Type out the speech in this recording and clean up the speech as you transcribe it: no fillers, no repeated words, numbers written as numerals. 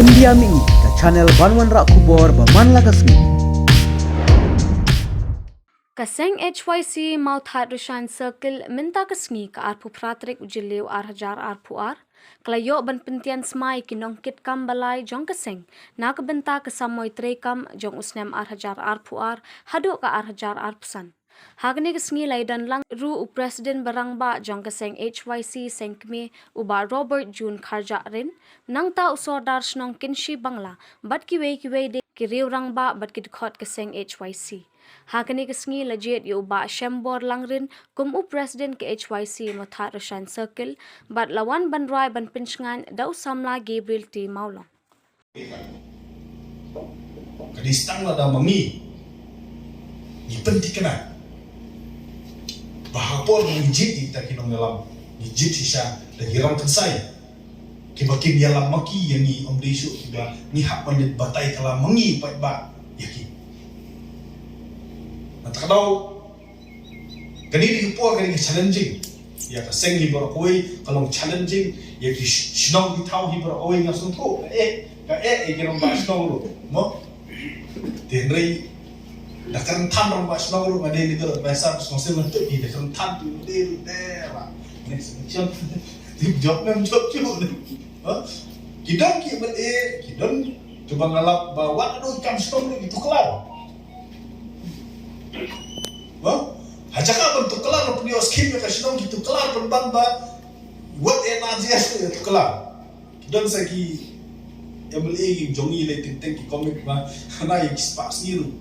India mi ke channel Banwan Rak Kubor Baman Lagasmi. Kaseng HYC mau Kharjahrin Circle minta kesngi ke arpu pratrik ujiliu arhajar arpu ar. Kelayo ban pentian semai kinongkit kam balai jong keseng. Na kebenta kesamoy trekam jong usnem arhajar arpu ar haduk ke arhajar arpusan. Hagni kesngi laidan lang ru u presiden barang ba jong keseng HYC sengkme uba Robert Jun Kharjahrin nang ta usordar Shnong kinshi bangla bat kiwe de kiriu rang ba bat kidkhot keseng HYC. Hakani kesngi legit yu ba shembor langrin kum u presiden ke HYC mo Kharjahrin Circle bat lawan banrai ban pinchngan dau samla Gabriel T Maulong. Kadistang la da mangi ipentikana bahapor ngijit ita kinong dalam ngijit sisa lagi rang kansay kibakin yalam maki yang ni om desu kiba ni hak pandit batai kala mangi pat ba yaki natakadaw kanini hipor kanini challenging ya ka seng hibor koi kalong challenging ya ki Shnong di Thaw hibor oi ngasung tho kinong ba Shnong ro mo Hynrei dakan tan rong ba Shnong ro ngade ni kalau bahasa sosial nanti di dakan tan tu de lah next section job job kidon ki bet kidon coba ngalap bawa aduh kam Shnong ro itu kelar Jaka bentuk kelar Pynioh skim ka Shnong gitu kelar Pynban ba what energy itu kelar dan segi yang beli jongi le ting ki komik ba na yang spas niru